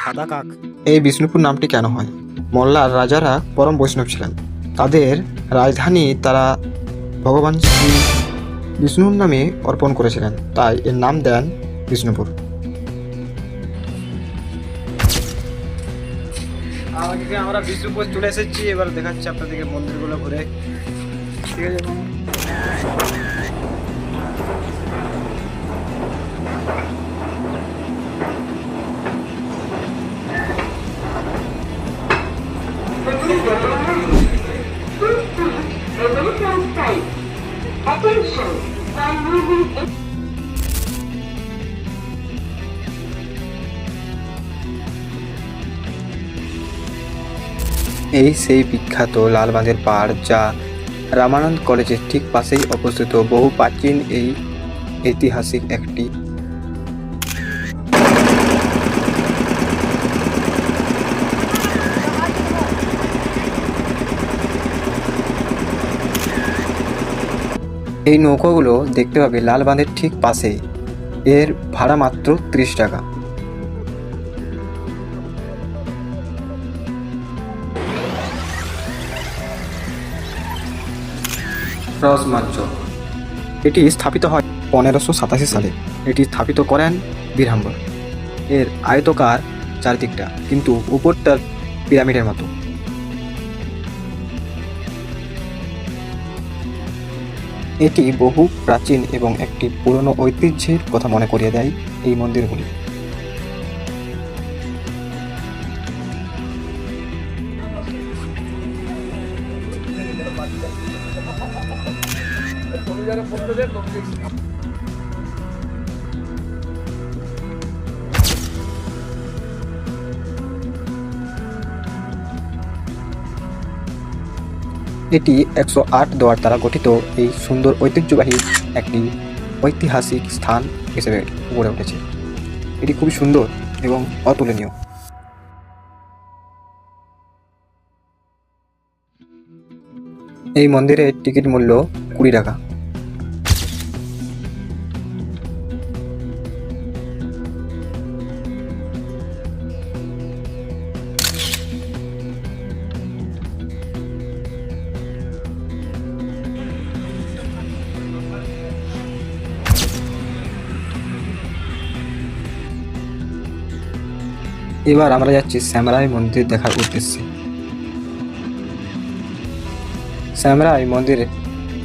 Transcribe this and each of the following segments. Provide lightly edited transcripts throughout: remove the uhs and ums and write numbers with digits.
সাদা কাক। এই বিষ্ণুপুর নামটি কেন হয়? মল্লার রাজারা পরম বৈষ্ণব ছিলেন। তাদের রাজধানী তারা ভগবান শ্রী বিষ্ণুর নামে অর্পণ করেছিলেন, তাই এর নাম দেন বিষ্ণুপুর। আজকে আমরা বিষ্ণুপুর চলে এসেছি, এবার দেখাচ্ছি আপনাদেরকে মন্দিরগুলো ঘুরে। ঠিক আছে। এই সেই বিখ্যাত লালবাঁধের পাড়, যা রামানন্দ কলেজের ঠিক পাশেই অবস্থিত। বহু প্রাচীন এই ঐতিহাসিক একটি এই নৌকাগুলো দেখতে পাবে লালবাঁধের ঠিক পাশেই। এর ভাড়া মাত্র 30 টাকা। রসমঞ্চ এটি স্থাপিত হয় 1587 সালে। এটি স্থাপিত করেন বীরহাম্বর। এর আয়তকার চারদিকটা, কিন্তু উপরটা পিরামিডের মতো। এটি বহু প্রাচীন এবং একটি পুরনো ঐতিহ্যের কথা মনে করিয়ে দেয় এই মন্দিরগুলি। এটি 108 দেওয়ার দ্বারা গঠিত এই সুন্দর ঐতিহ্যবাহী একটি ঐতিহাসিক স্থান হিসেবে গড়ে উঠেছে। এটি খুবই সুন্দর এবং অতুলনীয়। এই মন্দিরের টিকিট মূল্য 20 টাকা। এবার আমরা যাচ্ছি শ্যামরাই মন্দির দেখার উদ্দেশ্যে। শ্যামরাই মন্দির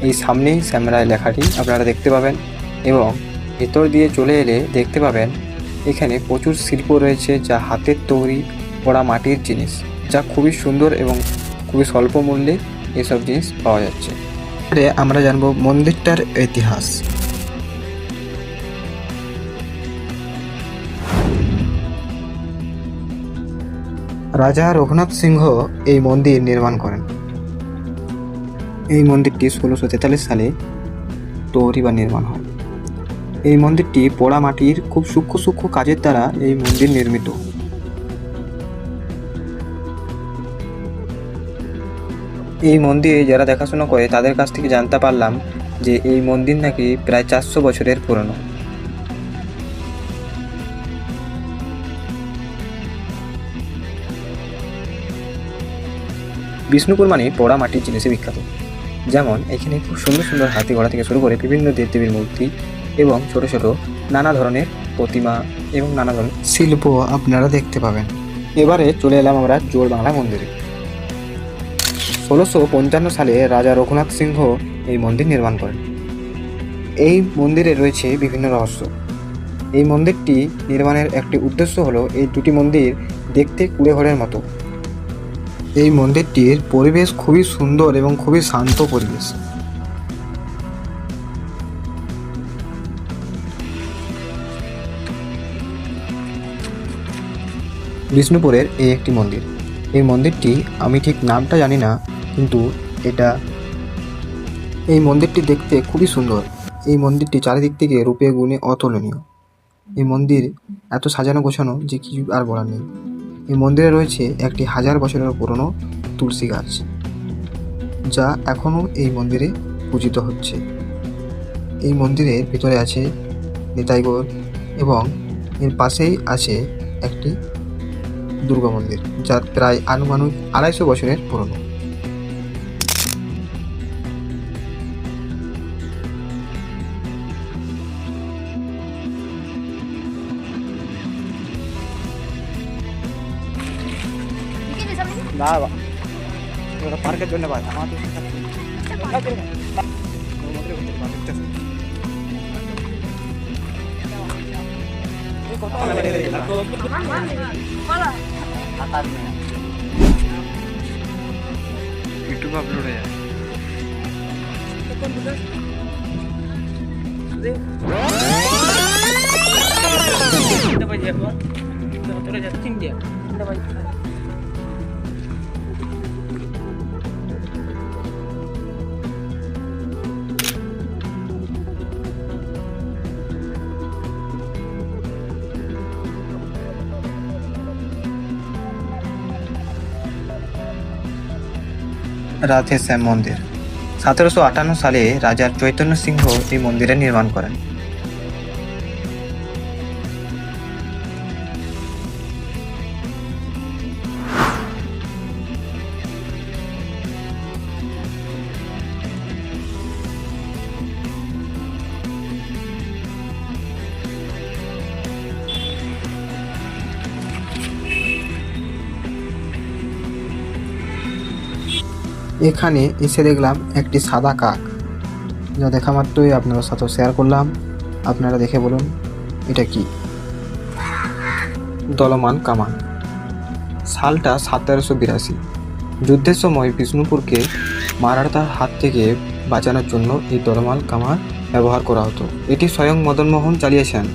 এই সামনেই শ্যামরাই লেখাটি আপনারা দেখতে পাবেন, এবং ভেতর দিয়ে চলে এলে দেখতে পাবেন এখানে প্রচুর শিল্প রয়েছে, যা হাতের তৈরি করা মাটির জিনিস, যা খুবই সুন্দর এবং খুবই স্বল্প মূল্যে এসব জিনিস পাওয়া যাচ্ছে। আমরা জানবো মন্দিরটার ইতিহাস। রাজা রঘুনাথ সিংহ এই মন্দির নির্মাণ করেন। এই মন্দিরটি 1643 সালে তৈরি বা নির্মাণ হয়। এই মন্দিরটি পোড়া মাটির খুব সূক্ষ্ম সূক্ষ্ম কাজের দ্বারা এই মন্দির নির্মিত। এই মন্দির যারা দেখাশোনা করে তাদের কাছ থেকে জানতে পারলাম যে এই মন্দির নাকি প্রায় 400 বছরের পুরনো। বিষ্ণুপুর মানে পোড়া মাটির জিনিসে বিখ্যাত। যেমন এখানে খুব সুন্দর সুন্দর হাতি ঘোড়া থেকে শুরু করে বিভিন্ন দেবদেবীর মূর্তি এবং ছোট ছোট নানা ধরনের প্রতিমা এবং নানা ধরনের শিল্প আপনারা দেখতে পাবেন। এবারে চলে এলাম আমরা জোর বাংলা মন্দিরে। 1655 সালে রাজা রঘুনাথ সিংহ এই মন্দির নির্মাণ করেন। এই মন্দিরে রয়েছে বিভিন্ন রহস্য। এই মন্দিরটি নির্মাণের একটি উদ্দেশ্য হলো এই দুটি মন্দির দেখতে কুঁড়েঘরের মতো। এই মন্দিরটির পরিবেশ খুবই সুন্দর এবং খুবই শান্ত পরিবেশ। বিষ্ণুপুরের এই একটি মন্দির। এই মন্দিরটি আমি ঠিক নামটা জানি না, কিন্তু এই মন্দিরটি দেখতে খুবই সুন্দর। এই মন্দিরটি চারিদিক থেকে রূপে গুণে অতুলনীয়। এই মন্দির এত সাজানো গোছানো যে কিছু আর বলার নেই। এই মন্দিরে রয়েছে একটি 1000 বছরের পুরনো তুলসী গাছ, যা এখনও এই মন্দিরে পূজিত হচ্ছে। এই মন্দিরের ভিতরে আছে নিতাই গৌর, এবং এর পাশেই আছে একটি দুর্গা মন্দির, যা প্রায় আনুমানিক 250 বছরের পুরনো। না বা ওটা পার্কের জন্য ভাই আমাদের ইউটিউব আপলোড হয়ে যায়। রাধে শ্যাম মন্দির 1758 সালে রাজা চৈতন্য সিংহ এই মন্দিরের নির্মাণ করেন। এখানে এসে দেখলাম একটি সাদা কাক, যা দেখা মাত্রই আপনাদের সাথে শেয়ার করলাম। আপনারা দেখে বলুন এটা কি। দলমান কামান, সালটা 1782। যুদ্ধের সময় বিষ্ণুপুরকে মারাঠার হাত থেকে বাঁচানোর জন্য এই দলমান কামান ব্যবহার করা হতো। এটি স্বয়ং মদন মোহন চালিয়েছেন।